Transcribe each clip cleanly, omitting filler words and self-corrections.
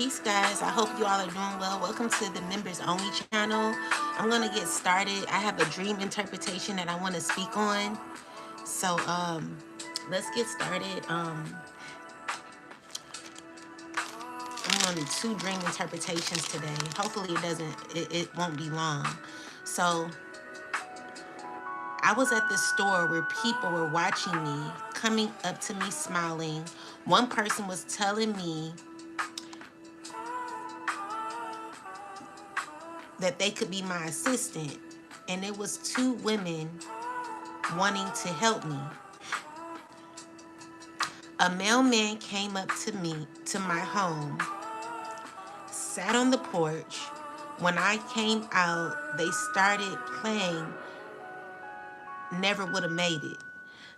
Peace, guys. I hope you all are doing well. Welcome to the members only channel. I'm going to get started. I have a dream interpretation that I want to speak on. So, let's get started. I'm going to do two dream interpretations today. Hopefully it won't be long. So, I was at this store where people were watching me, coming up to me smiling. One person was telling me that they could be my assistant, and it was two women wanting to help me. A mailman came up to me, to my home, sat on the porch. When I came out, they started playing Never Would Have Made It.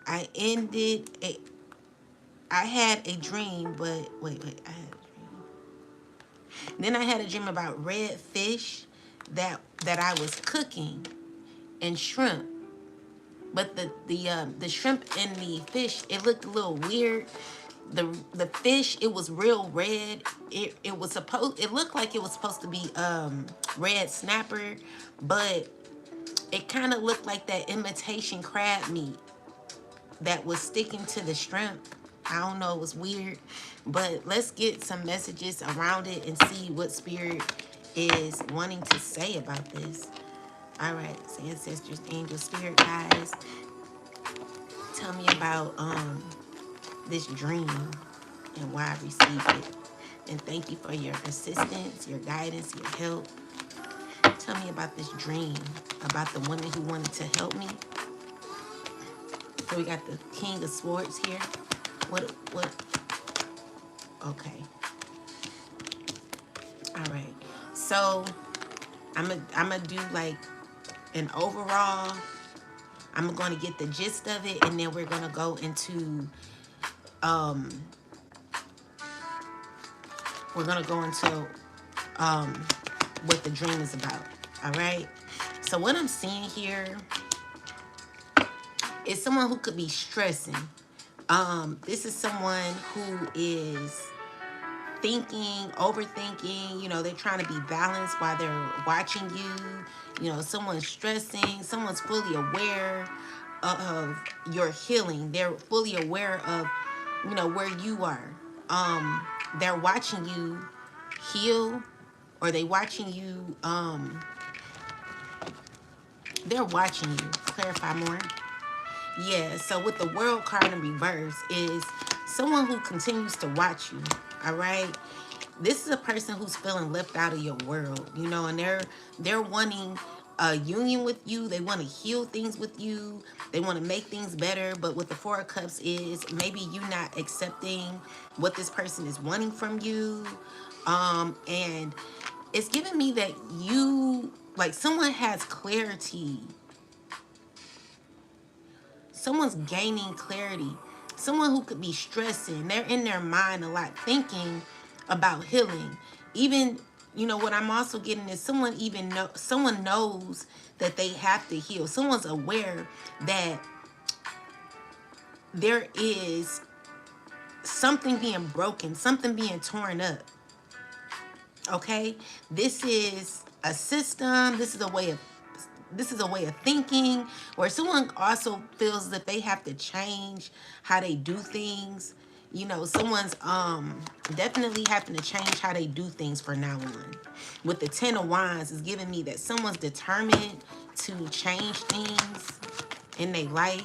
I ended a I had a dream, but wait, I had a dream. Then I had a dream about red fish that I was cooking and shrimp. But the shrimp and the fish, it looked a little weird. The fish, it was real red. It looked like it was supposed to be red snapper, but it kind of looked like that imitation crab meat that was sticking to the shrimp. I don't know, it was weird. But let's get some messages around it and see what spirit is wanting to say about this. All right, so ancestors, angels, spirit guides, tell me about this dream and why I received it. And thank you for your assistance, your guidance, your help. Tell me about this dream, about the woman who wanted to help me. So we got the King of Swords here. What, okay. All right. So I'm gonna do like an overall. I'm going to get the gist of it, and then we're going to go into what the dream is about. All right. So what I'm seeing here is someone who could be stressing. This is someone who is thinking, overthinking. You know, they're trying to be balanced while they're watching you. You know, someone's stressing. Someone's fully aware of your healing. They're fully aware of, you know, where you are. They're watching you heal, or they watching you. They're watching you. Clarify more. Yeah. So with the World card in reverse is someone who continues to watch you. All right. This is a person who's feeling left out of your world, you know, and they're wanting a union with you. They want to heal things with you. They want to make things better. But what the Four of Cups is, maybe you not accepting what this person is wanting from you. And it's giving me that you, like, someone has clarity. Someone's gaining clarity. Someone who could be stressing. They're in their mind a lot, thinking about healing. Even, you know, what I'm also getting is someone knows that they have to heal. Someone's aware that there is something being broken, something being torn up. Okay? This is a system. This is a way of thinking, where someone also feels that they have to change how they do things. You know, someone's definitely having to change how they do things from now on. With the Ten of Wands is giving me that someone's determined to change things in their life.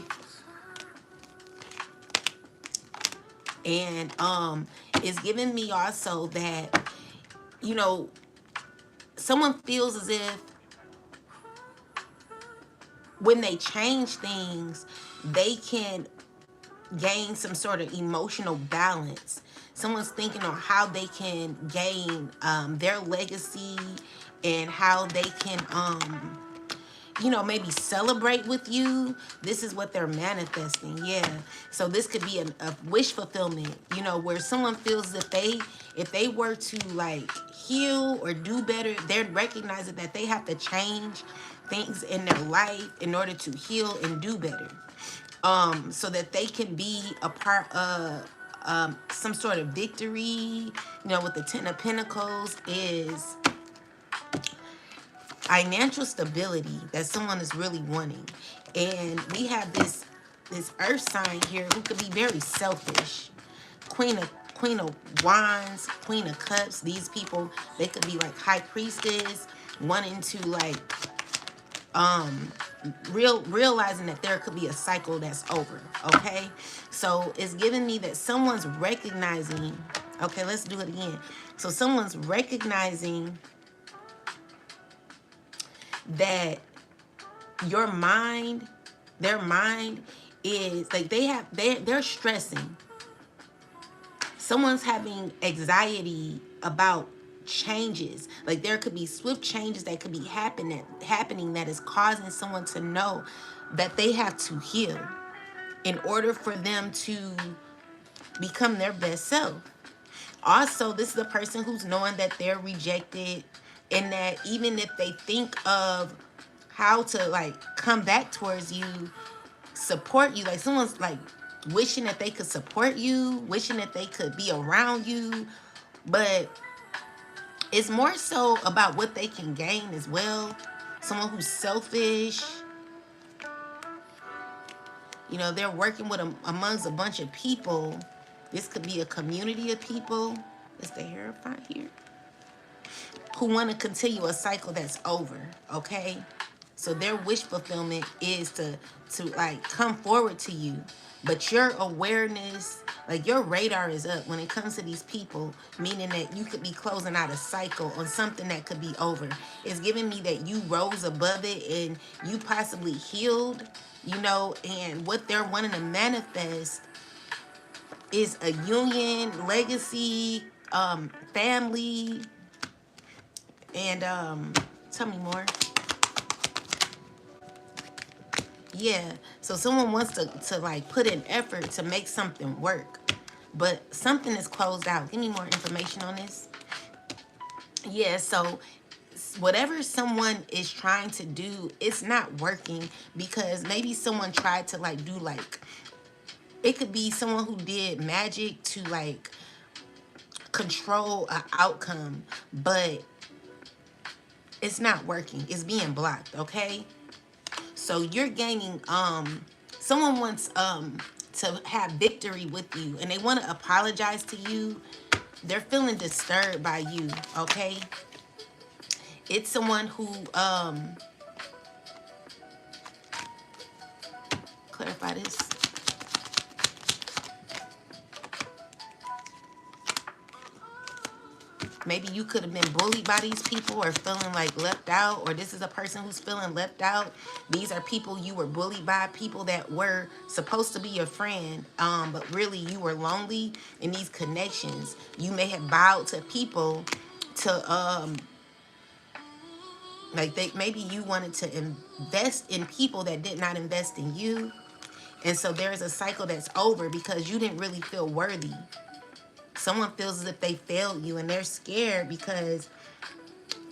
And it's giving me also that, you know, someone feels as if when they change things, they can gain some sort of emotional balance. Someone's thinking on how they can gain their legacy, and how they can, you know, maybe celebrate with you. This is what they're manifesting. Yeah. So this could be a wish fulfillment, you know, where someone feels that if they were to like heal or do better, they're recognizing that they have to change things in their life in order to heal and do better. So that they can be a part of some sort of victory, with the Ten of Pentacles is financial stability that someone is really wanting. And we have this earth sign here who could be very selfish. Queen of Wands, Queen of Cups. These people, they could be like high priestess, wanting to like realizing that there could be a cycle that's over. Okay, so it's giving me that someone's recognizing. Okay, let's do it again. So someone's recognizing that your mind, their mind is like they're stressing. Someone's having anxiety about changes. Like there could be swift changes that could be happening that is causing someone to know that they have to heal in order for them to become their best self. Also, this is a person who's knowing that they're rejected, and that even if they think of how to like come back towards you, support you, like someone's like wishing that they could support you, wishing that they could be around you, but it's more so about what they can gain as well. Someone who's selfish, they're working with amongst a bunch of people. This could be a community of people. Is the Hierophant here? Who want to continue a cycle that's over, okay? So their wish fulfillment is to like come forward to you. But your awareness, like your radar is up when it comes to these people, meaning that you could be closing out a cycle on something that could be over. It's giving me that you rose above it and you possibly healed, and what they're wanting to manifest is a union, legacy, family, and tell me more. Yeah, so someone wants to like put in effort to make something work, but something is closed out. Give me more information on this. Yeah, so whatever someone is trying to do, it's not working because maybe someone tried to like do like, it could be someone who did magic to like control an outcome, but it's not working. It's being blocked, okay? So you're gaining, someone wants to have victory with you and they want to apologize to you. They're feeling disturbed by you, okay? It's someone who, clarify this. Maybe you could have been bullied by these people or feeling like left out, or this is a person who's feeling left out. These are people you were bullied by, people that were supposed to be your friend, but really you were lonely in these connections. You may have bowed to people to, maybe you wanted to invest in people that did not invest in you. And so there is a cycle that's over because you didn't really feel worthy. Someone feels as if they failed you and they're scared because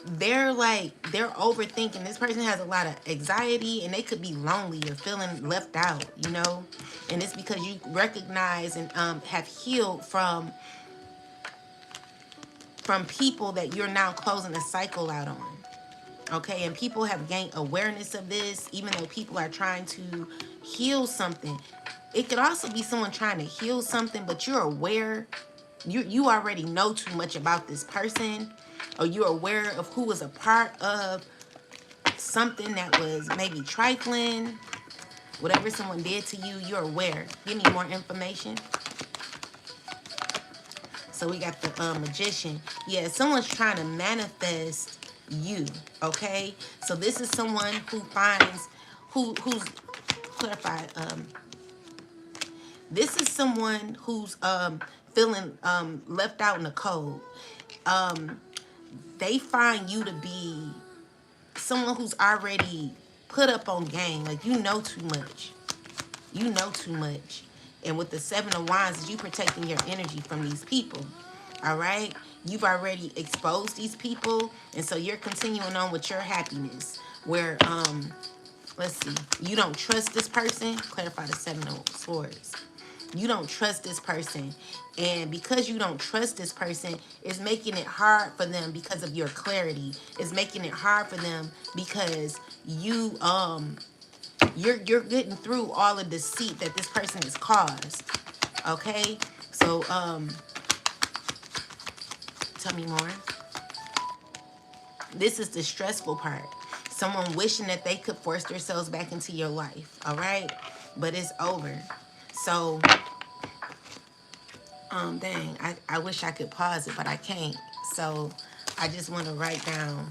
they're overthinking. This person has a lot of anxiety and they could be lonely or feeling left out, and it's because you recognize and have healed from people that you're now closing a cycle out on. Okay, and people have gained awareness of this, even though people are trying to heal something. It could also be someone trying to heal something, but you're aware. You already know too much about this person, or you're aware of who was a part of something that was maybe trifling. Whatever someone did to you, you're aware. Give me more information. So we got the Magician. Yeah, someone's trying to manifest you, okay? So this is someone who finds, who's clarified. This is someone who's feeling left out in the cold. They find you to be someone who's already put up on game. Like, you know too much. You know too much. And with the Seven of Wands, is you protecting your energy from these people. All right? You've already exposed these people. And so you're continuing on with your happiness. Where, let's see. You don't trust this person. Clarify the Seven of Swords. You don't trust this person. And because you don't trust this person, it's making it hard for them because of your clarity. It's making it hard for them because you're getting through all the deceit that this person has caused. Okay? So tell me more. This is the stressful part. Someone wishing that they could force themselves back into your life. All right? But it's over. So dang, I wish I could pause it, but I can't. So I just want to write down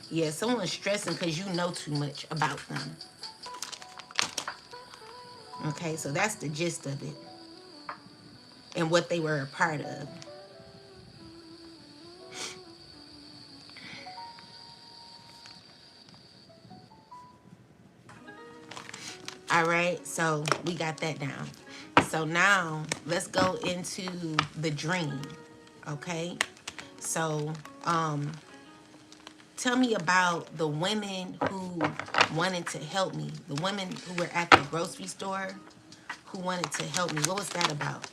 yeah, someone's stressing because you know too much about them. Okay, so that's the gist of it and what they were a part of. All right, so we got that down. So now let's go into the dream. Okay, so tell me about the women who wanted to help me. The women who were at the grocery store who wanted to help me. What was that about?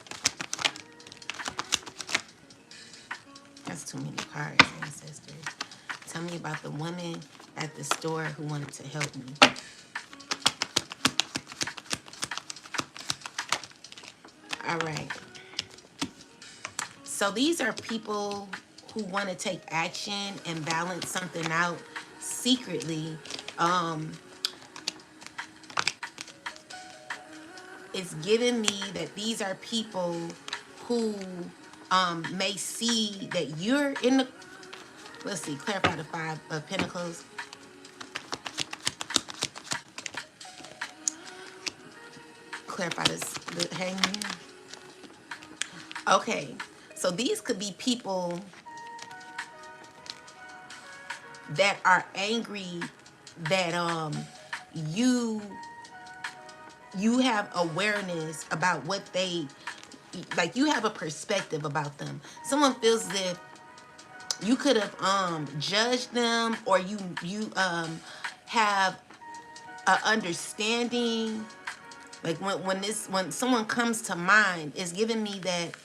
That's too many cards, ancestors. Tell me about the women at the store who wanted to help me. All right. So these are people who want to take action and balance something out secretly. It's giving me that these are people who may see that you're in the, let's see, clarify the Five of Pentacles. Clarify this, the Hangman. Okay, so these could be people that are angry that you you have awareness about what they, like, you have a perspective about them. Someone feels as if you could have judged them, or you have a understanding. Like when someone comes to mind, it's giving me that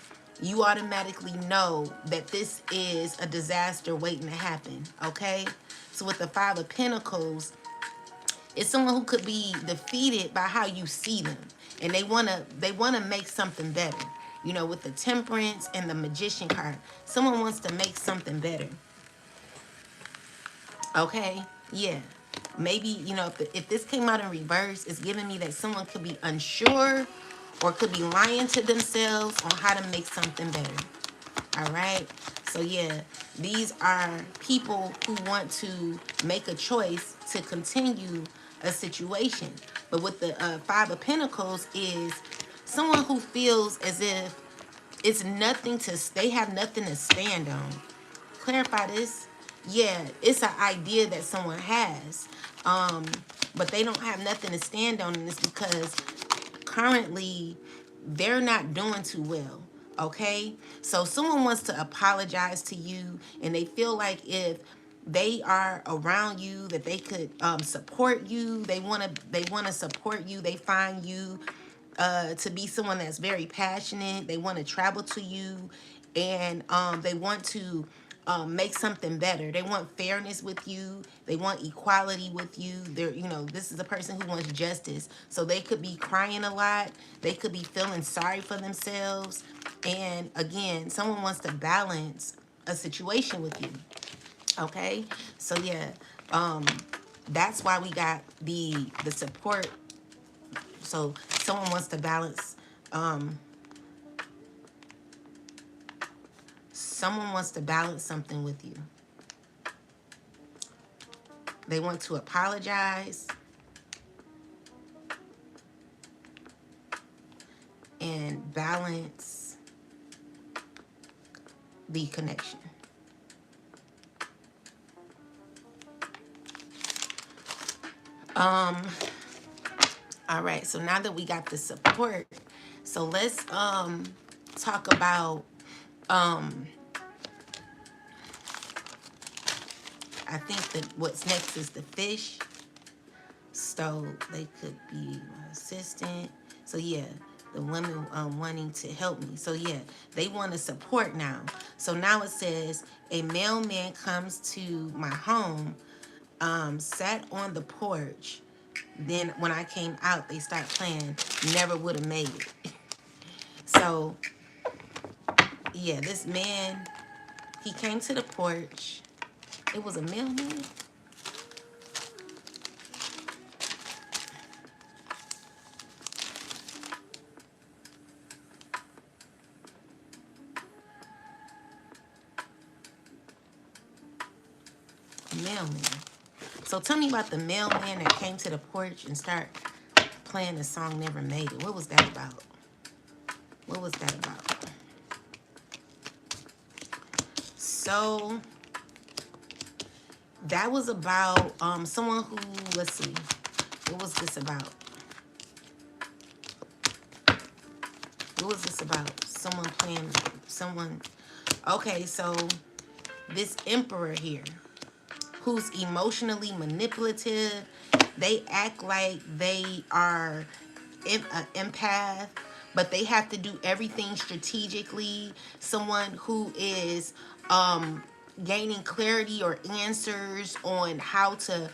you automatically know that this is a disaster waiting to happen. Okay, so with the Five of Pentacles, it's someone who could be defeated by how you see them, and they wanna make something better. You know, with the Temperance and the Magician card, someone wants to make something better. Okay, yeah. Maybe, you know, if this came out in reverse, it's giving me that someone could be unsure or could be lying to themselves on how to make something better. All right. So yeah, these are people who want to make a choice to continue a situation. But with the Five of Pentacles is someone who feels as if it's nothing to, they have nothing to stand on. Clarify this. Yeah, it's an idea that someone has, but they don't have nothing to stand on, and it's because currently they're not doing too well. Okay, so someone wants to apologize to you, and they feel like if they are around you that they could support you. They want to support you. They find you to be someone that's very passionate. They want to travel to you, and they want to make something better. They want fairness with you. They want equality with you. They're, you know, this is a person who wants justice. So they could be crying a lot. They could be feeling sorry for themselves. And again, someone wants to balance a situation with you. Okay, so yeah, that's why we got the support. So someone wants to balance. Someone wants to balance something with you. They want to apologize and balance the connection. Um, all right, so now that we got the support, so let's talk about I think that what's next is the fish. So they could be my assistant. So yeah, the women wanting to help me. So yeah, they want to support now. So now it says a mailman comes to my home, sat on the porch. Then when I came out, they start playing Never Would Have Made It. So yeah, this man, he came to the porch. It was a mailman. Mailman. So tell me about the mailman that came to the porch and start playing the song Never Made It. What was that about? What was that about? So that was about someone who, let's see, what was this about? What was this about? Someone playing, someone, okay, so this emperor here, who's emotionally manipulative, they act like they are an empath, but they have to do everything strategically. Someone who is gaining clarity or answers on how to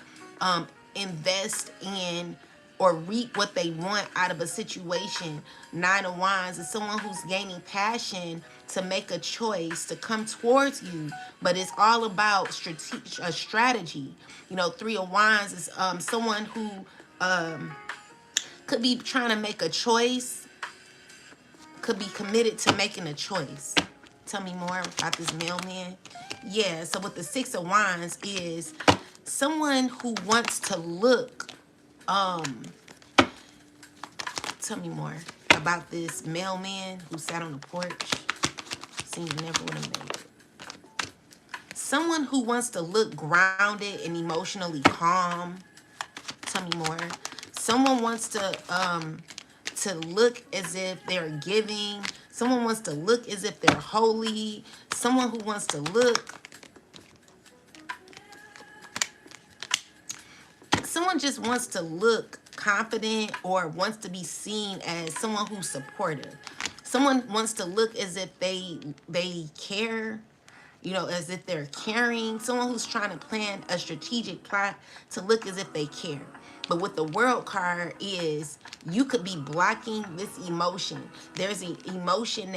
invest in or reap what they want out of a situation. Nine of Wands is someone who's gaining passion to make a choice to come towards you, but it's all about strategy. You know, Three of Wands is someone who could be trying to make a choice, could be committed to making a choice. Tell me more about this mailman. Yeah, so with the Six of Wands is someone who wants to look, tell me more about this mailman who sat on the porch. Seems never would have made it. Someone who wants to look grounded and emotionally calm. Tell me more. Someone wants to look as if they're giving. Someone wants to look as if they're holy. Someone who wants to look. Someone just wants to look confident or wants to be seen as someone who's supportive. Someone wants to look as if they care, you know, as if they're caring. Someone who's trying to plan a strategic plot to look as if they care. But with the World card is you could be blocking this emotion. There's an emotion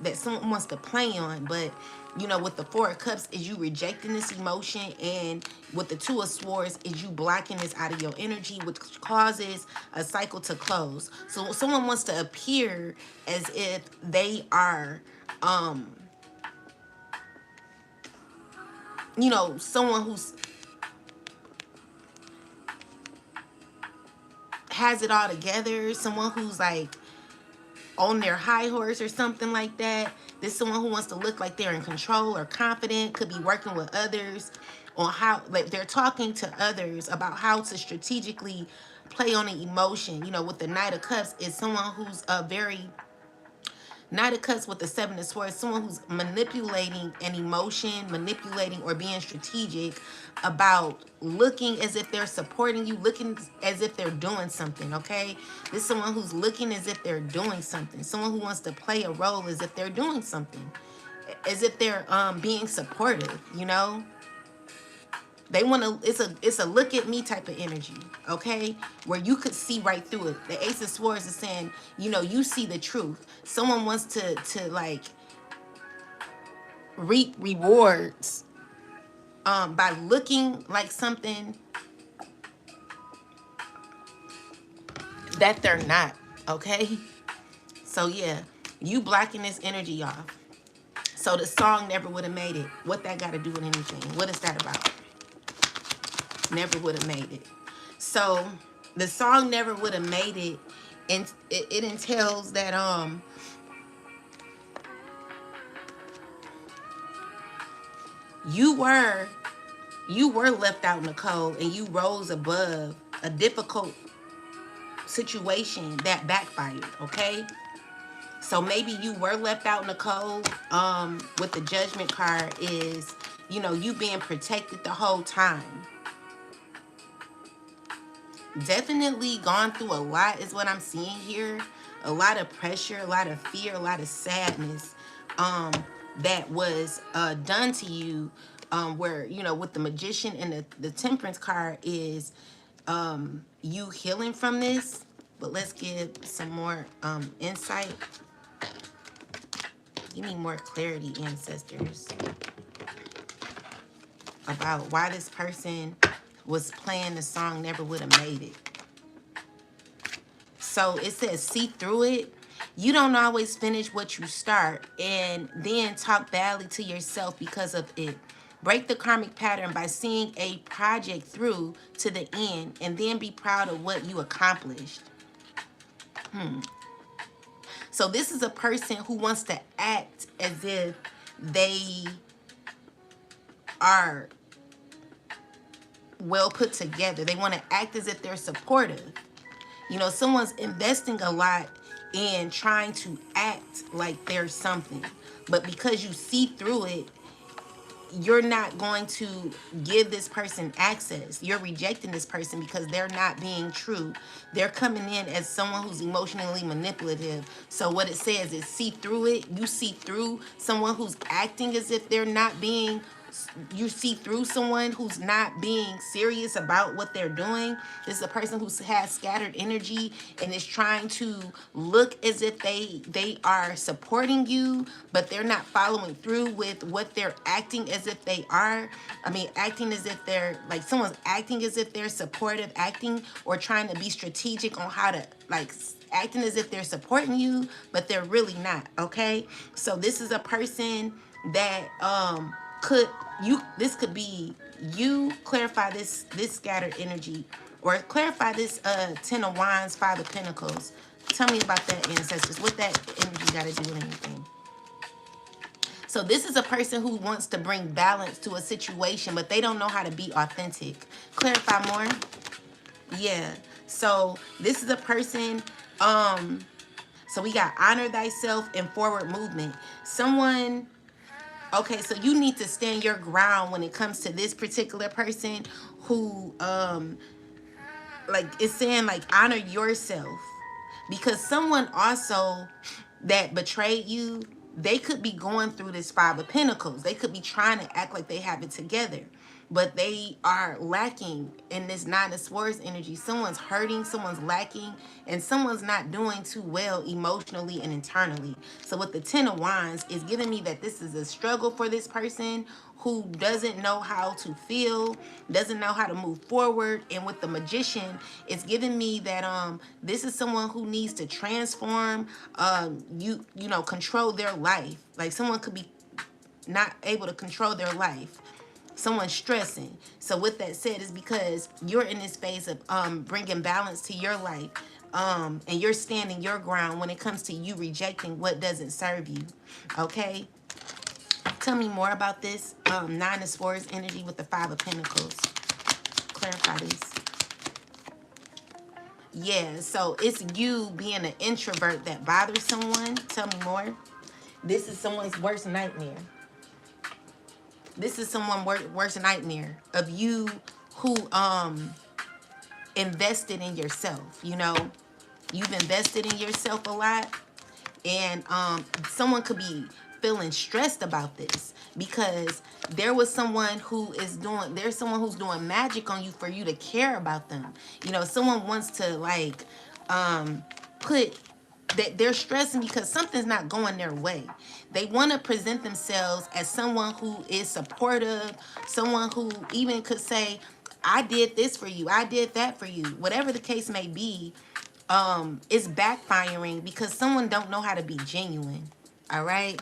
that someone wants to play on, but you know, with the Four of Cups is you rejecting this emotion, and with the Two of Swords is you blocking this out of your energy, which causes a cycle to close. So someone wants to appear as if they are you know, someone who's has it all together, someone who's like on their high horse or something like that. This someone who wants to look like they're in control or confident, could be working with others on how, like they're talking to others about how to strategically play on an emotion. You know, with the Knight of Cups is someone who's a very Knight of Cups with the Seven of Swords, someone who's manipulating an emotion, manipulating or being strategic about looking as if they're supporting you, looking as if they're doing something, okay? This is someone who's looking as if they're doing something. Someone who wants to play a role as if they're doing something. As if they're being supportive, you know? They want to, it's a look at me type of energy, okay? Where you could see right through it. The Ace of Swords is saying, you know, you see the truth. Someone wants to like reap rewards by looking like something that they're not, okay? So yeah, you blocking this energy off. So the song Never Would Have Made It. What that got to do with anything? What is that about? Never would have made it. So the song Never Would Have Made It, and it entails that you were left out in the cold and you rose above a difficult situation that backfired, okay? So maybe you were left out in the cold. With the Judgment card is, you know, you being protected the whole time. Definitely gone through a lot is what I'm seeing here. A lot of pressure, a lot of fear, a lot of sadness that was done to you, where, you know, with the Magician and the Temperance card is you healing from this. But let's give some more insight. Give me more clarity, ancestors, about why this person was playing the song Never Would Have Made It. So it says, see through it. You don't always finish what you start and then talk badly to yourself because of it. Break the karmic pattern by seeing a project through to the end and then be proud of what you accomplished. So this is a person who wants to act as if they are well put together. They want to act as if they're supportive. You know, someone's investing a lot in trying to act like there's something. But because you see through it, you're not going to give this person access. You're rejecting this person because they're not being true. They're coming in as someone who's emotionally manipulative. So what it says is see through it. You see through someone who's acting as if they're not being, you see through someone who's not being serious about what they're doing. This is a person who has scattered energy and is trying to look as if they are supporting you, but they're not following through with what they're acting as if they are. I mean, acting as if they're, like, someone's acting as if they're supportive, acting or trying to be strategic on how to, like, acting as if they're supporting you, but they're really not, okay? So this is a person that this could be you. Clarify this scattered energy, or clarify this 10 of Wands, 5 of Pentacles. Tell me about that, ancestors. What that energy got to do with anything? So this is a person who wants to bring balance to a situation, but they don't know how to be authentic. Clarify more. Yeah. So this is a person, so we got honor thyself and forward movement. Someone, okay, so you need to stand your ground when it comes to this particular person who, like, it's saying, like, honor yourself. Because someone also that betrayed you, they could be going through this 5 of Pentacles. They could be trying to act like they have it together, but they are lacking in this 9 of Swords energy. Someone's hurting, someone's lacking, and someone's not doing too well emotionally and internally. So with the 10 of Wands, is giving me that this is a struggle for this person who doesn't know how to feel, doesn't know how to move forward. And with the Magician, it's giving me that this is someone who needs to transform, you know, control their life. Like, someone could be not able to control their life. Someone's stressing. So with that said, is because you're in this phase of bringing balance to your life, and you're standing your ground when it comes to you rejecting what doesn't serve you. Okay, tell me more about this 9 of Swords energy with the 5 of Pentacles. Clarify this. Yeah, so it's you being an introvert that bothers someone. Tell me more. This is someone's worst nightmare. This is someone's worst nightmare of you who invested in yourself. You know, you've invested in yourself a lot, and someone could be feeling stressed about this because there was someone who is doing, there's someone who's doing magic on you for you to care about them. You know, someone wants to, like, put that they're stressing because something's not going their way. They want to present themselves as someone who is supportive, someone who even could say, I did this for you, I did that for you. Whatever the case may be, it's backfiring because someone don't know how to be genuine. All right.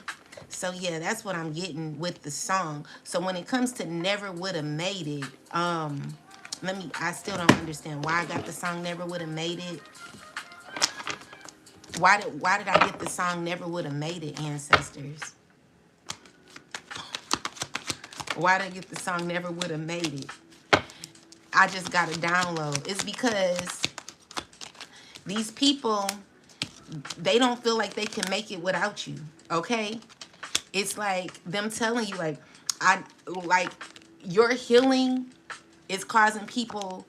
So yeah, that's what I'm getting with the song. So when it comes to Never Would Have Made It, I still don't understand why I got the song Never Would Have Made It. Why did I get the song Never Would Have Made It, ancestors? Why did I get the song Never Would Have Made It? I just got a download. It's because these people, they don't feel like they can make it without you. Okay? It's like them telling you, like, I like your healing is causing people,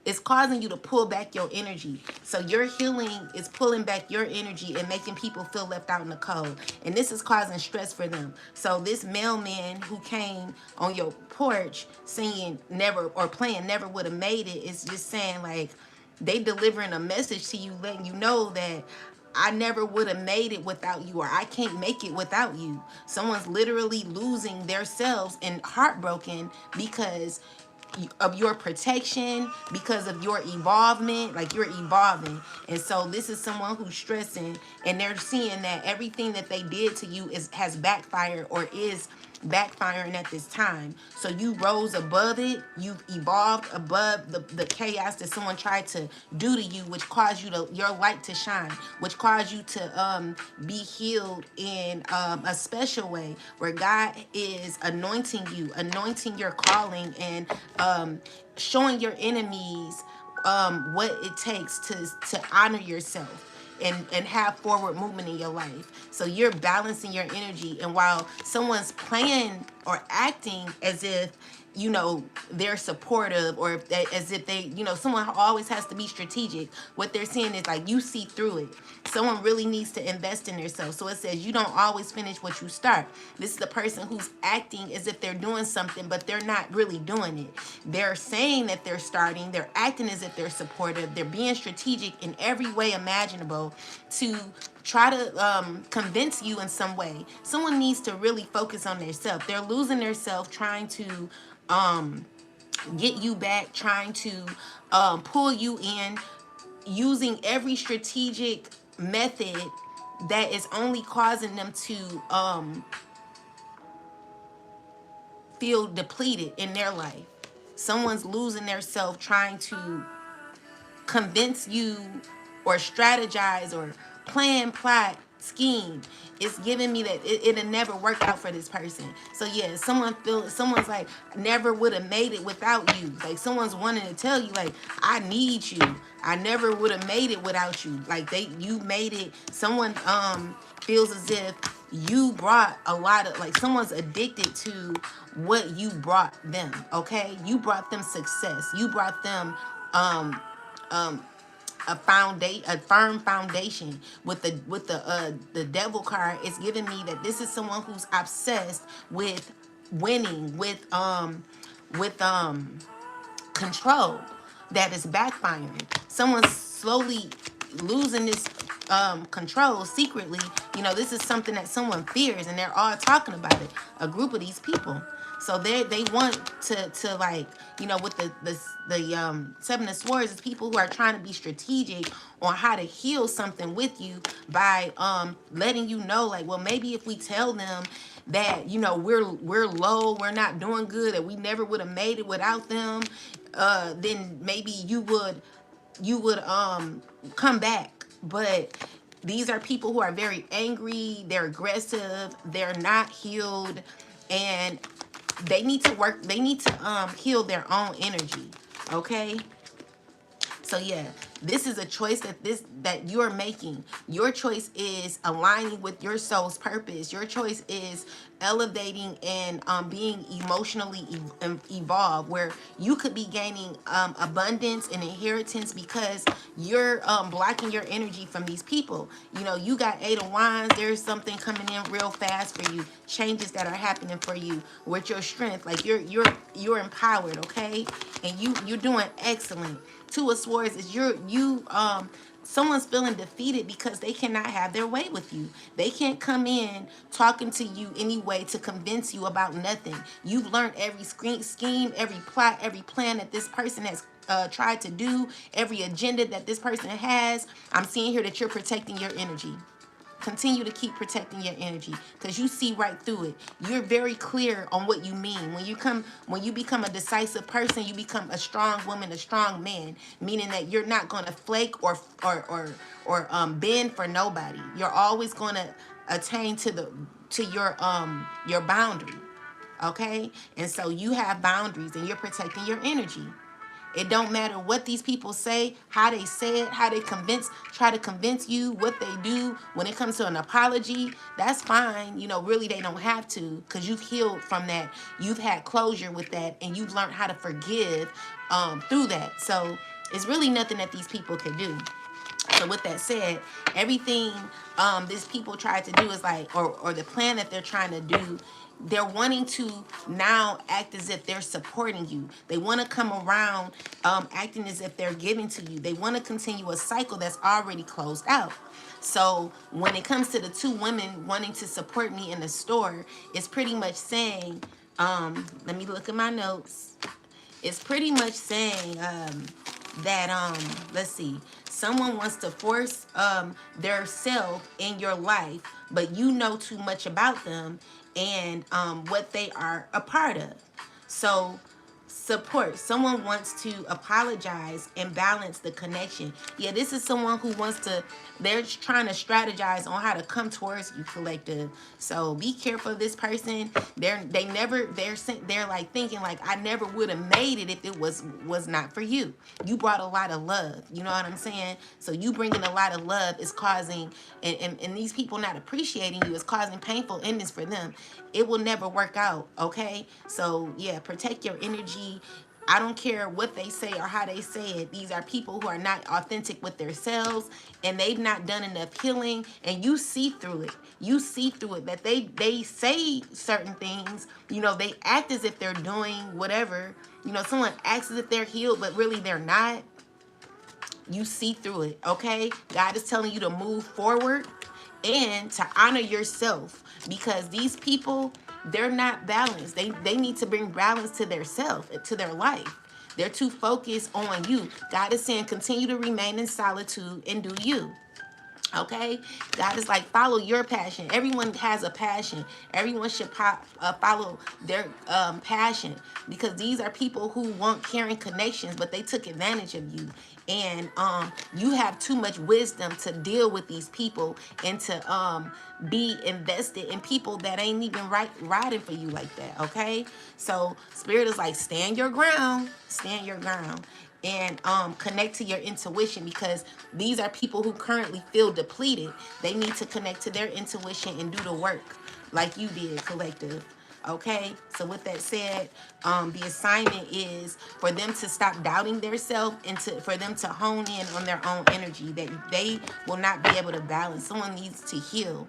it's causing you to pull back your energy. So your healing is pulling back your energy and making people feel left out in the cold. And this is causing stress for them. So this mailman who came on your porch saying never, or playing never would have made it, is just saying like, they delivering a message to you, letting you know that I never would have made it without you, or I can't make it without you. Someone's literally losing their selves and heartbroken because of your protection, because of your evolvement, like you're evolving. And so this is someone who's stressing, and they're seeing that everything that they did to you has backfired, or is backfiring at this time. So you rose above it, you've evolved above the chaos that someone tried to do to you, which caused you to, your light to shine, which caused you to be healed in a special way, where God is anointing you, anointing your calling, and showing your enemies what it takes to honor yourself and have forward movement in your life. So you're balancing your energy. And while someone's playing or acting as if, you know, they're supportive, or if they, as if they, you know, someone always has to be strategic, what they're saying is like, you see through it. Someone really needs to invest in themselves. So it says you don't always finish what you start. This is the person who's acting as if they're doing something, but they're not really doing it. They're saying that they're starting, they're acting as if they're supportive, they're being strategic in every way imaginable to try to convince you in some way. Someone needs to really focus on themselves. They're losing themselves trying to get you back, trying to pull you in, using every strategic method that is only causing them to feel depleted in their life. Someone's losing their self trying to convince you, or strategize, or plan, plot, scheme. It's giving me that it'll never work out for this person. So yeah, someone's like, never would have made it without you. Like someone's wanting to tell you like, I need you. I never would have made it without you. Like you made it. Someone feels as if you brought a lot of, like someone's addicted to what you brought them. Okay, you brought them success. You brought them a firm foundation. With the devil card, it's giving me that this is someone who's obsessed with winning, with control, that is backfiring. Someone's slowly losing this control secretly. You know, this is something that someone fears, and they're all talking about it. A group of these people. So they want to like, you know, with the Seven of Swords, is people who are trying to be strategic on how to heal something with you by letting you know, like, well, maybe if we tell them that, you know, we're low, we're not doing good, that we never would have made it without them, then maybe you would come back. But these are people who are very angry, they're aggressive, they're not healed, and they need to work, they need to heal their own energy. Okay? So yeah, this is a choice that you're making. Your choice is aligning with your soul's purpose. Your choice is elevating and being emotionally evolved, where you could be gaining abundance and inheritance because you're blocking your energy from these people. You know, you got Eight of Wands. There's something coming in real fast for you. Changes that are happening for you with your strength. Like you're empowered, okay? And you're doing excellent. Two of Swords is someone's feeling defeated because they cannot have their way with you. They can't come in talking to you anyway to convince you about nothing. You've learned every scheme, every plot, every plan that this person has tried to do, every agenda that this person has. I'm seeing here that you're protecting your energy. Continue to keep protecting your energy, because you see right through it. You're very clear on what you mean. When you become a decisive person, you become a strong woman, a strong man, meaning that you're not going to flake or bend for nobody. You're always going to attain to your boundary. Okay? And so you have boundaries and you're protecting your energy. It don't matter what these people say, how they say it, how they try to convince you, what they do. When it comes to an apology, that's fine. You know, really they don't have to, because you've healed from that. You've had closure with that, and you've learned how to forgive through that. So it's really nothing that these people can do. So with that said, everything these people try to do is like, or the plan that they're trying to do, they're wanting to now act as if they're supporting you. They want to come around acting as if they're giving to you. They want to continue a cycle that's already closed out. So when it comes to the two women wanting to support me in the store, it's pretty much saying, let me look at my notes. It's pretty much saying that let's see, someone wants to force their self in your life, but you know too much about them and what they are a part of. So support, someone wants to apologize and balance the connection. Yeah, this is someone who wants to, they're trying to strategize on how to come towards you, collective. So be careful of this person. They're like thinking like, I never would have made it if it was not for you. You brought a lot of love, you know what I'm saying? So you bringing a lot of love is causing, and these people not appreciating you is causing painful endings for them. It will never work out, okay? So yeah, protect your energy. I don't care what they say or how they say it. These are people who are not authentic with themselves, and they've not done enough healing, and you see through it. You see through it that they say certain things, you know, they act as if they're doing whatever. You know, someone acts as if they're healed, but really they're not. You see through it, okay? God is telling you to move forward and to honor yourself, because these people, they're not balanced. They need to bring balance to their self, to their life. They're too focused on you. God is saying continue to remain in solitude and do you. Okay, God is like, follow your passion. Everyone has a passion. Everyone should follow their passion, because these are people who want caring connections, but they took advantage of you. And you have too much wisdom to deal with these people and to be invested in people that ain't even riding for you like that. Okay, so Spirit is like, stand your ground. Stand your ground. And connect to your intuition, because these are people who currently feel depleted. They need to connect to their intuition and do the work like you did, collective. Okay, so with that said, the assignment is for them to stop doubting themselves and for them to hone in on their own energy that they will not be able to balance. Someone needs to heal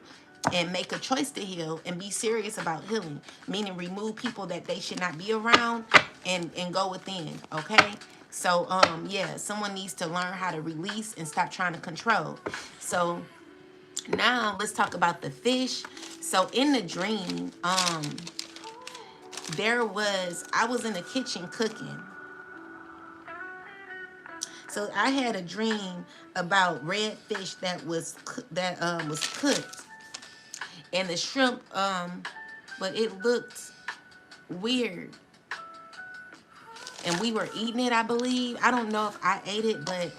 and make a choice to heal and be serious about healing, meaning remove people that they should not be around and go within. Okay, so yeah, someone needs to learn how to release and stop trying to control. So now let's talk about the fish. So in the dream, I was in the kitchen cooking. So I had a dream about red fish that was cooked, and the shrimp, but it looked weird. And we were eating it, I believe. I don't know if I ate it, but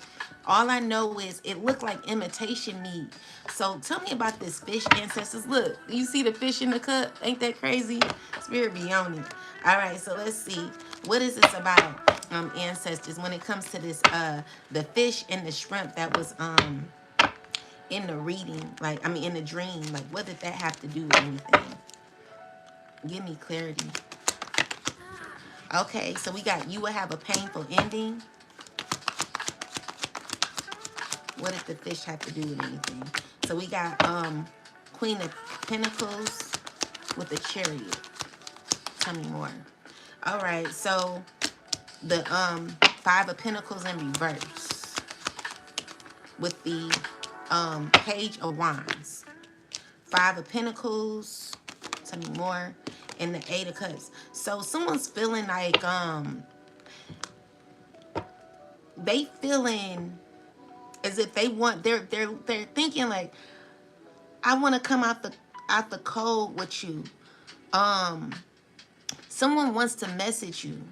all I know is it looked like imitation meat. So tell me about this fish, ancestors. Look, you see the fish in the cup? Ain't that crazy? Spirit be on it. All right, so let's see. What is this about, ancestors, when it comes to this, the fish and the shrimp that was in the reading, like, I mean, in the dream? Like, what did that have to do with anything? Give me clarity. Okay, so we got, you will have a painful ending. What did the fish have to do with anything? So we got Queen of Pentacles with the Chariot. Tell me more. All right, so the Five of Pentacles in reverse with the Page of Wands. Five of Pentacles. Tell me more. And the Eight of Cups. So someone's feeling like they feeling as if they want, they're thinking like, I want to come out the cold with you. Someone wants to message you.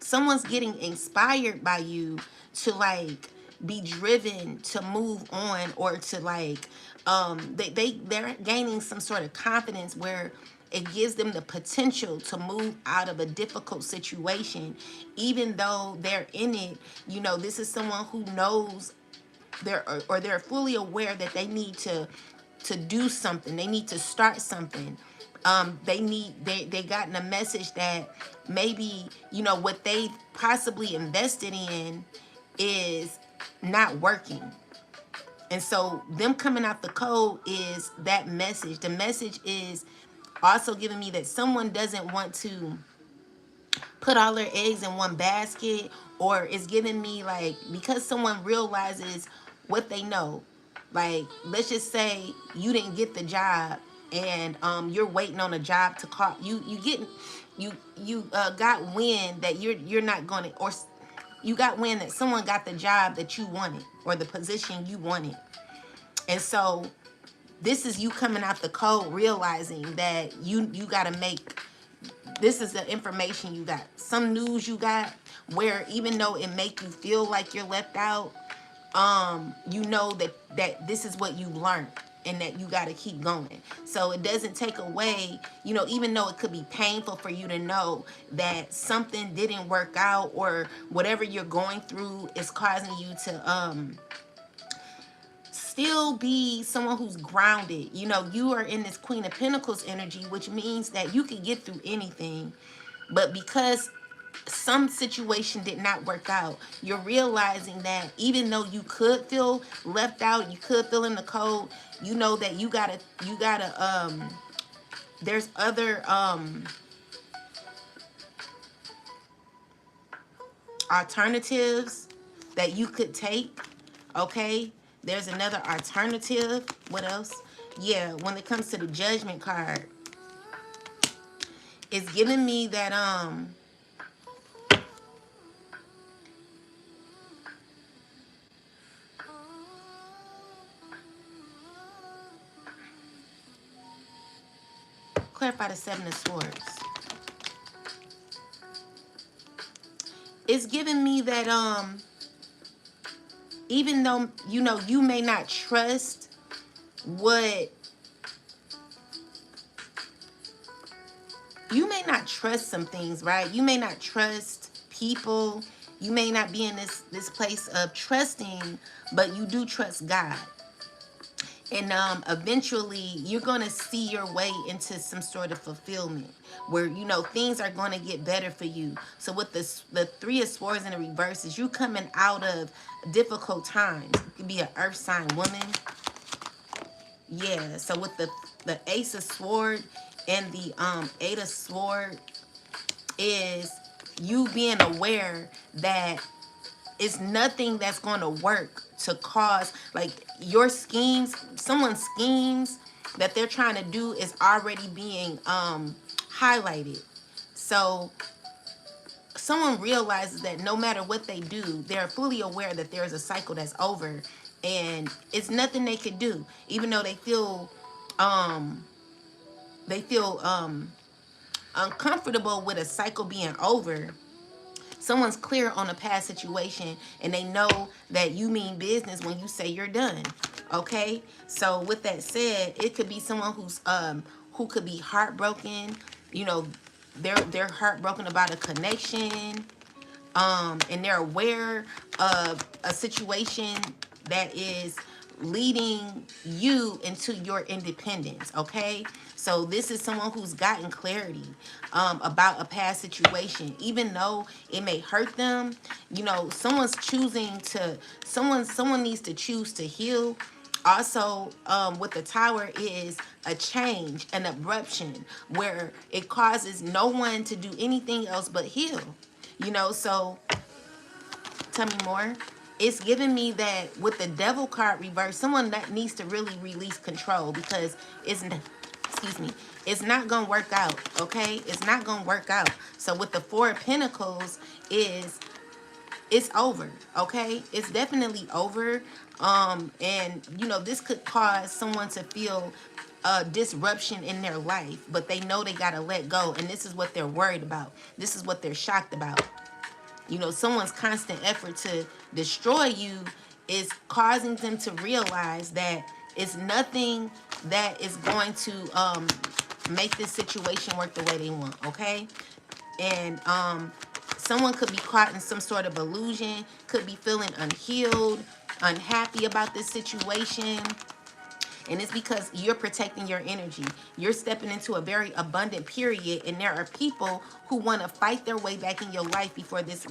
Someone's getting inspired by you to like be driven to move on, or to like they're gaining some sort of confidence where it gives them the potential to move out of a difficult situation, even though they're in it. You know, this is someone who knows they're fully aware that they need to do something. They need to start something. They gotten a message that maybe, you know, what they possibly invested in is not working. And so them coming out the code is that message. The message is also giving me that someone doesn't want to put all their eggs in one basket, or it's giving me like, because someone realizes what they know. Like, let's just say you didn't get the job, and you're waiting on a job to call you. You got wind that you're not going to, or you got wind that someone got the job that you wanted, or the position you wanted. And so this is you coming out the code, realizing that you got to make, this is the information you got, some news you got, where even though it make you feel like you're left out, you know that this is what you learned, and that you got to keep going. So it doesn't take away, you know, even though it could be painful for you to know that something didn't work out, or whatever you're going through is causing you to still be someone who's grounded. You know, you are in this Queen of Pentacles energy, which means that you can get through anything. But because some situation did not work out, you're realizing that even though you could feel left out, you could feel in the cold, you know that you gotta there's other alternatives that you could take. Okay, there's another alternative. What else? Yeah, when it comes to the Judgment card, it's giving me that clarify the Seven of Swords. It's giving me that even though, you know, you may not trust what, you may not trust some things, right? You may not trust people. You may not be in this place of trusting, but you do trust God. And eventually you're going to see your way into some sort of fulfillment where, you know, things are going to get better for you. So with the Three of Swords in the reverse, is you coming out of difficult times. It could be an earth sign woman. Yeah, so with the Ace of Sword and the Eight of Sword, is you being aware that it's nothing that's going to work to cause, like, your schemes, someone's schemes that they're trying to do is already being highlighted. So someone realizes that no matter what they do, they're fully aware that there's a cycle that's over, and it's nothing they could do, even though they feel uncomfortable with a cycle being over. Someone's clear on a past situation, and they know that you mean business when you say you're done. Okay, so with that said, it could be someone who could be heartbroken. You know, they're heartbroken about a connection, and they're aware of a situation that is leading you into your independence. Okay, so this is someone who's gotten clarity about a past situation, even though it may hurt them. You know, someone's choosing to, someone needs to choose to heal. Also, with the Tower is a change, an abruption, where it causes no one to do anything else but heal. You know, so tell me more. It's giving me that with the Devil card reverse, someone that needs to really release control, because it's, excuse me, it's not gonna work out. Okay, it's not gonna work out. So with the Four of Pentacles, it's over. Okay, it's definitely over. And you know, this could cause someone to feel disruption in their life, but they know they gotta let go, and this is what they're worried about. This is what they're shocked about. You know, someone's constant effort to destroy you is causing them to realize that it's nothing that is going to make this situation work the way they want, okay? And someone could be caught in some sort of illusion, could be feeling unhealed, unhappy about this situation. And it's because you're protecting your energy. You're stepping into a very abundant period, and there are people who want to fight their way back in your life before this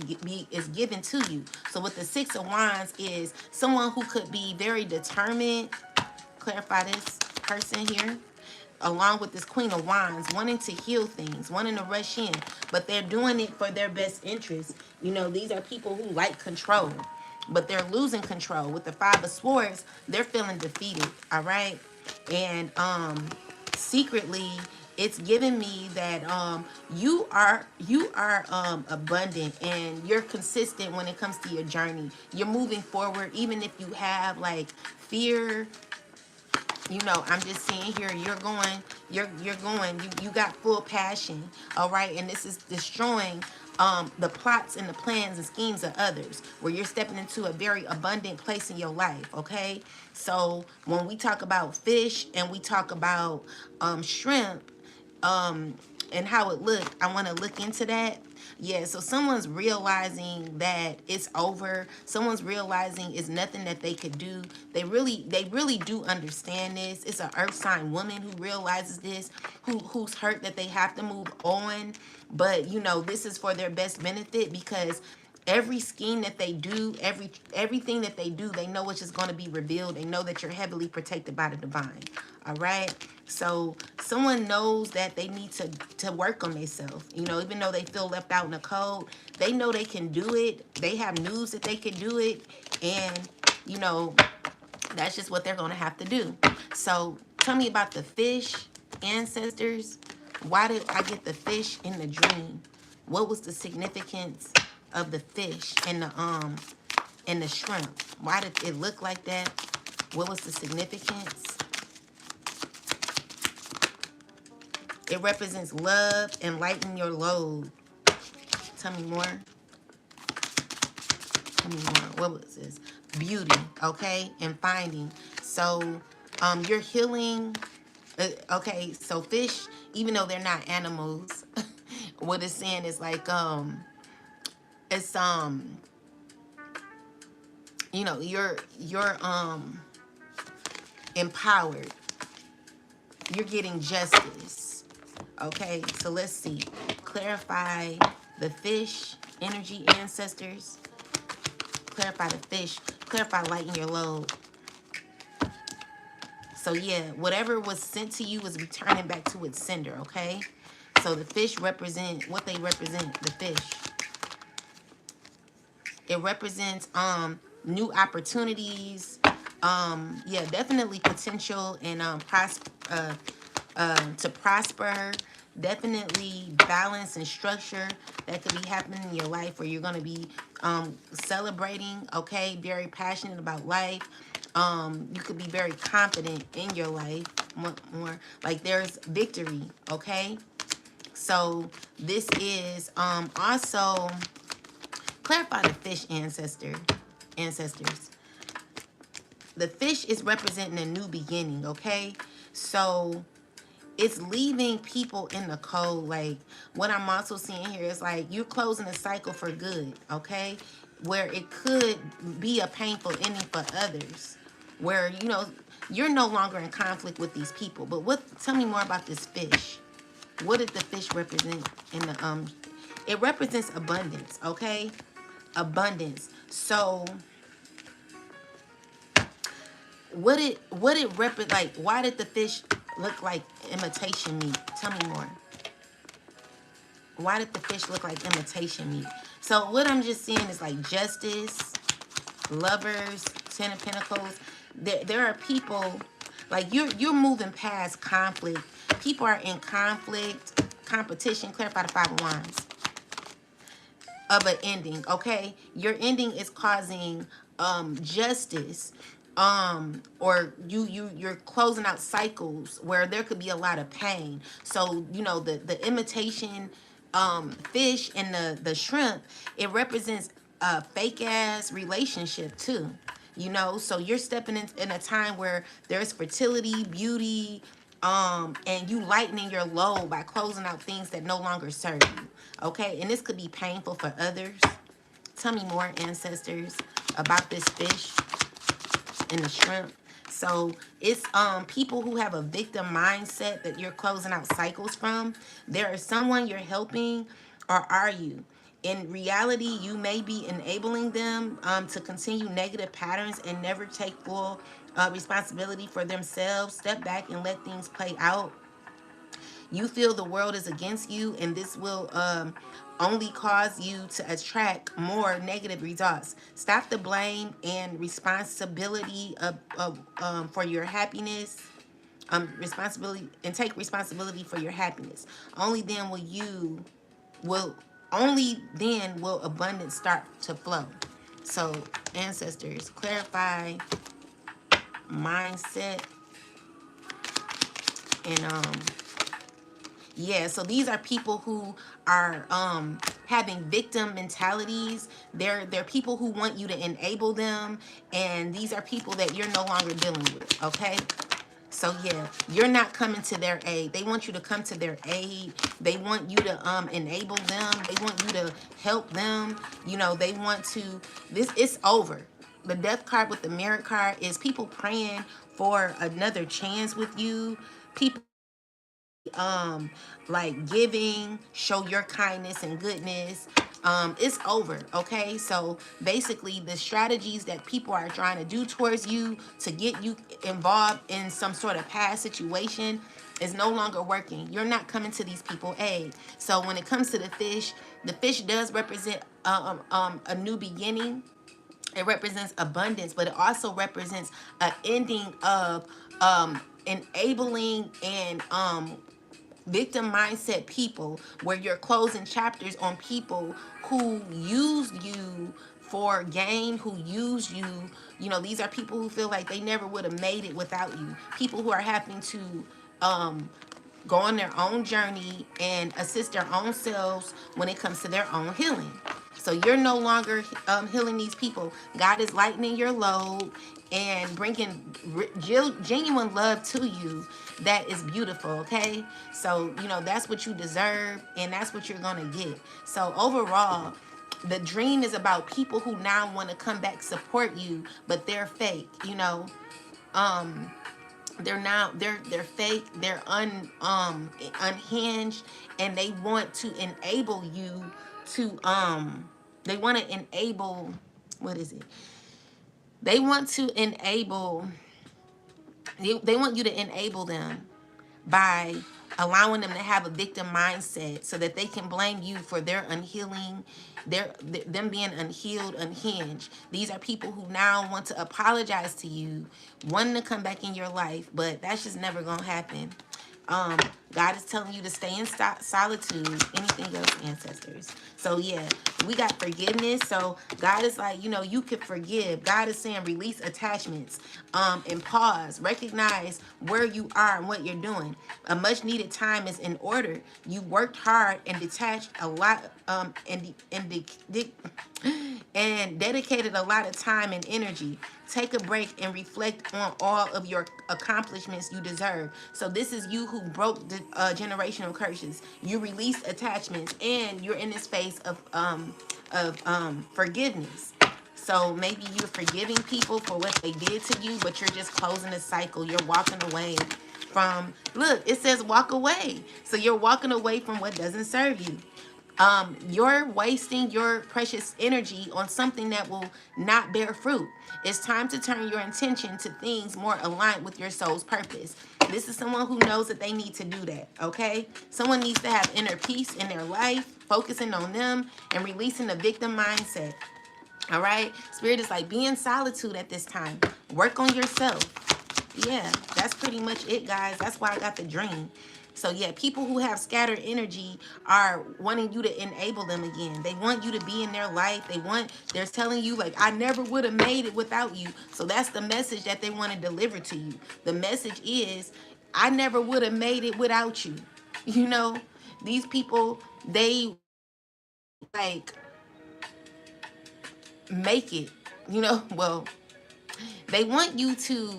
is given to you. So with the Six of Wands is someone who could be very determined. Clarify this person here, along with this Queen of Wands, wanting to heal things, wanting to rush in, but they're doing it for their best interest. You know, these are people who like control, but they're losing control. With the Five of Swords, they're feeling defeated, all right? And secretly, it's giving me that you are abundant, and you're consistent when it comes to your journey. You're moving forward, even if you have like fear. You know, I'm just seeing here, you're going, you got full passion, all right? And this is destroying the plots and the plans and schemes of others, where you're stepping into a very abundant place in your life, okay? So when we talk about fish and we talk about shrimp, and how it looked, I want to look into that. Yeah, so someone's realizing that it's over. Someone's realizing it's nothing that they could do. They really do understand this. It's an earth sign woman who realizes this, who's hurt that they have to move on. But you know, this is for their best benefit, because every scheme that they do, everything that they do, they know it's just going to be revealed. They know that you're heavily protected by the divine. All right. So someone knows that they need to work on themselves. You know, even though they feel left out in the cold, they know they can do it. They have news that they can do it. And, you know, that's just what they're going to have to do. So tell me about the fish ancestors. Why did I get the fish in the dream? What was the significance of the fish and the shrimp? Why did it look like that? What was the significance? It represents love and lighten your load. Tell me more. Tell me more. What was this? Beauty, okay, and finding. So, you're healing. Okay, so fish, even though they're not animals, what it's saying is like, it's you know, you're empowered. You're getting justice. Okay, so let's see. Clarify the fish energy ancestors. Clarify the fish. Clarify lighten your load. So yeah, whatever was sent to you is returning back to its sender, okay? So the fish represent what they represent, the fish. It represents new opportunities. Yeah, definitely potential and to prosper. Definitely balance and structure that could be happening in your life, where you're going to be celebrating, okay, very passionate about life. You could be very confident in your life, more like there's victory, okay? So this is also clarify the fish ancestors. The fish is representing a new beginning, okay? So it's leaving people in the cold. Like, what I'm also seeing here is like you're closing a cycle for good, okay? Where it could be a painful ending for others, where, you know, you're no longer in conflict with these people. But tell me more about this fish. What did the fish represent in the it represents abundance, okay? Abundance. So what it represent, like, why did the fish look like imitation meat? Tell me more. Why did the fish look like imitation meat? So what I'm just seeing is like justice, lovers, Ten of Pentacles. There are people, like, you're moving past conflict. People are in conflict, competition. Clarify the Five of Wands. Of an ending, okay? Your ending is causing justice, or you're closing out cycles where there could be a lot of pain. So, you know, the imitation fish and the shrimp, it represents a fake ass relationship too, you know. So you're stepping in a time where there's fertility, beauty, and you lightening your load by closing out things that no longer serve you. Okay, and this could be painful for others. Tell me more, ancestors, about this fish and the shrimp. So it's people who have a victim mindset that you're closing out cycles from. There is someone you're helping, or are you? In reality, you may be enabling them to continue negative patterns and never take full responsibility for themselves. Step back and let things play out. You feel the world is against you, and this will only cause you to attract more negative results. Stop the blame and responsibility for your happiness. Responsibility, and take responsibility for your happiness. Only then will only then will abundance start to flow. So, ancestors, clarify mindset and yeah, so these are people who are having victim mentalities. They're people who want you to enable them, and these are people that you're no longer dealing with, okay? So yeah, you're not coming to their aid. They want you to come to their aid. They want you to enable them. They want you to help them. You know, they want to, this, it's over. The death card with the merit card is people praying for another chance with you. People like giving, show your kindness and goodness. It's over, okay? So basically the strategies that people are trying to do towards you to get you involved in some sort of past situation is no longer working. You're not coming to these people aid. So when it comes to the fish does represent a new beginning. It represents abundance, but it also represents an ending of enabling and victim mindset people, where you're closing chapters on people who used you for gain, who used you. You know, these are people who feel like they never would have made it without you. People who are having to go on their own journey and assist their own selves when it comes to their own healing. So you're no longer healing these people. God is lightening your load and bringing genuine love to you that is beautiful, okay? So, you know, that's what you deserve, and that's what you're going to get. So overall, the dream is about people who now want to come back, support you, but they're fake, you know. They're fake, they're unhinged, and they want to enable you to they want to enable, what is it, they want to enable, they want you to enable them by allowing them to have a victim mindset so that they can blame you for their unhealing, them being unhealed, unhinged. These are people who now want to apologize to you, wanting to come back in your life, but that's just never gonna happen. God is telling you to stay in solitude. Anything else, ancestors? So yeah, we got forgiveness. So God is like, you know, you could forgive. God is saying release attachments, and pause. Recognize where you are and what you're doing. A much needed time is in order. You worked hard and detached a lot, and dedicated a lot of time and energy. Take a break and reflect on all of your accomplishments you deserve. So this is you who broke the generational curses. You released attachments, and you're in this phase of forgiveness. So maybe you're forgiving people for what they did to you, but you're just closing a cycle. You're walking away from, look, it says walk away. So you're walking away from what doesn't serve you. You're wasting your precious energy on something that will not bear fruit. It's time to turn your attention to things more aligned with your soul's purpose. This is someone who knows that they need to do that, okay? Someone needs to have inner peace in their life, focusing on them and releasing the victim mindset. All right? Spirit is like, be in solitude at this time. Work on yourself. Yeah, that's pretty much it, guys. That's why I got the dream. So yeah, people who have scattered energy are wanting you to enable them again. They want you to be in their life. They're telling you like, I never would have made it without you. So that's the message that they want to deliver to you. The message is, I never would have made it without you. You know, these people, they like make it, you know, well, they want you to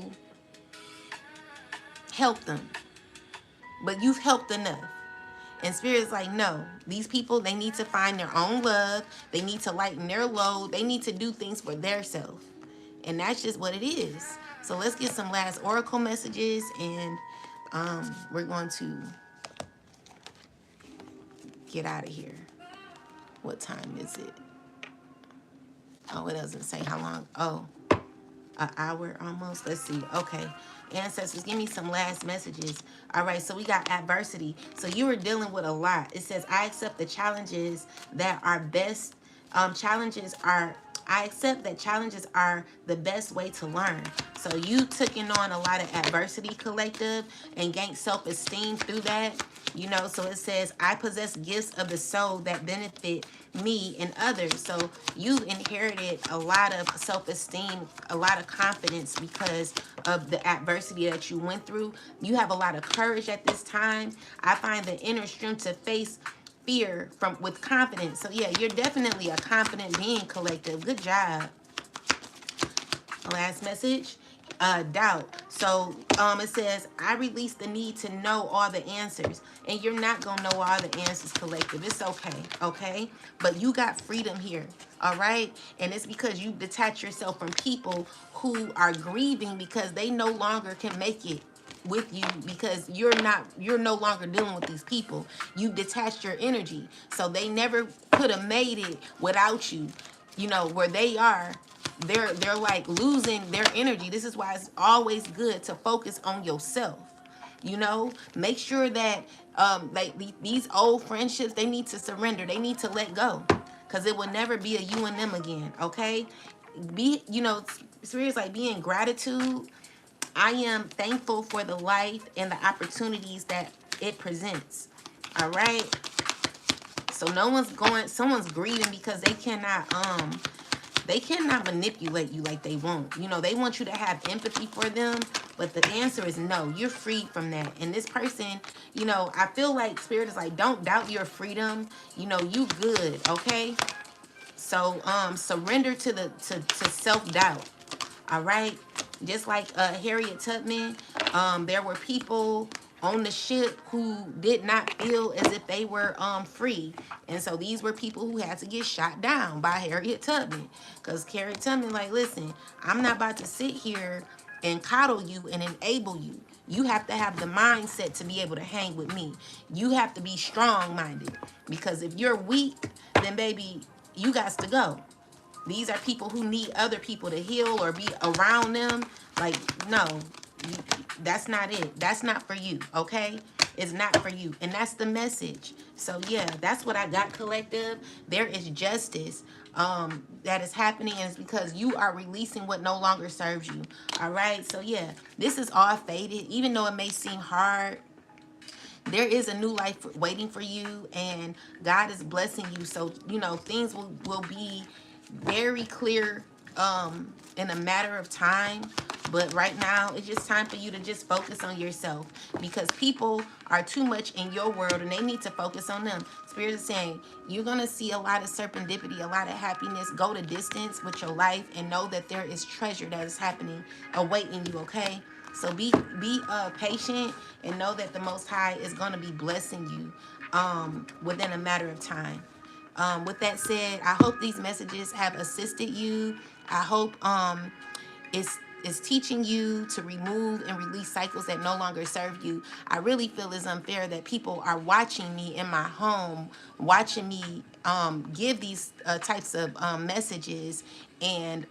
help them. but you've helped enough. And Spirit's like, no, these people, they need to find their own love. They need to lighten their load. They need to do things for their self. And that's just what it is. So let's get some last oracle messages, and we're going to get out of here. What time is it? Oh, it doesn't say how long. Oh, an hour almost. Let's see. Okay. Ancestors, give me some last messages. All right, so we got adversity. So you were dealing with a lot. It says, I accept the challenges that are best. I accept that challenges are the best way to learn. So you took in on a lot of adversity, collective, and gained self-esteem through that. So it says, I possess gifts of the soul that benefit me and others. So you inherited a lot of self-esteem, a lot of confidence because of the adversity that you went through. You have a lot of courage at this time. I find the inner strength to face fear with confidence. So yeah, you're definitely a confident being, collective. Good job. Last message. Doubt. So it says, I release the need to know all the answers. And you're not gonna know all the answers, collective. It's okay? But you got freedom here. All right? And it's because you detach yourself from people who are grieving because they no longer can make it with you, because you're no longer dealing with these people. You detached your energy, so they never could have made it without you. Where they are, they're like losing their energy. This is why it's always good to focus on yourself. Make sure that like these old friendships, they need to surrender, they need to let go, because it will never be a you and them again. Okay, serious, like, be in gratitude. I am thankful for the life and the opportunities that it presents. All right. So someone's grieving because they cannot manipulate you like they want. They want you to have empathy for them, but the answer is no. You're free from that. And this person, I feel like Spirit is like, don't doubt your freedom. You good, okay? So surrender to self-doubt. All right. Just like Harriet Tubman, there were people on the ship who did not feel as if they were free. And so these were people who had to get shot down by Harriet Tubman. Because Harriet Tubman, like, listen, I'm not about to sit here and coddle you and enable you. You have to have the mindset to be able to hang with me. You have to be strong-minded. Because if you're weak, then, baby, you got to go. These are people who need other people to heal or be around them. Like, no, that's not it. That's not for you, okay? It's not for you. And that's the message. So, yeah, that's what I got, collective. There is justice that is happening, and it's because you are releasing what no longer serves you. All right? So, yeah, this is all faded. Even though it may seem hard, there is a new life waiting for you, and God is blessing you. So, things will be very clear in a matter of time. But right now, it's just time for you to just focus on yourself, because people are too much in your world and they need to focus on them. Spirit is saying you're going to see a lot of serendipity, a lot of happiness. Go the distance with your life and know that there is treasure that is happening, awaiting you, okay? So be patient and know that the Most High is going to be blessing you within a matter of time. With that said, I hope these messages have assisted you. I hope it's teaching you to remove and release cycles that no longer serve you. I really feel it's unfair that people are watching me in my home, watching me give these types of messages, and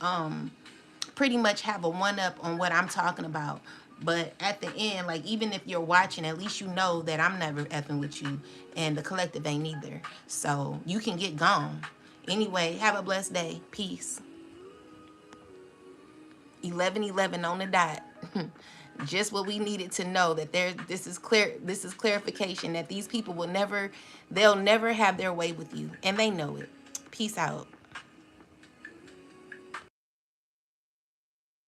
pretty much have a one-up on what I'm talking about. But at the end, like, even if you're watching, at least you know that I'm never effing with you, and the collective ain't either. So you can get gone. Anyway, have a blessed day. Peace. 11:11 on the dot. Just what we needed to know, that this is clear. This is clarification that these people they'll never have their way with you, and they know it. Peace out.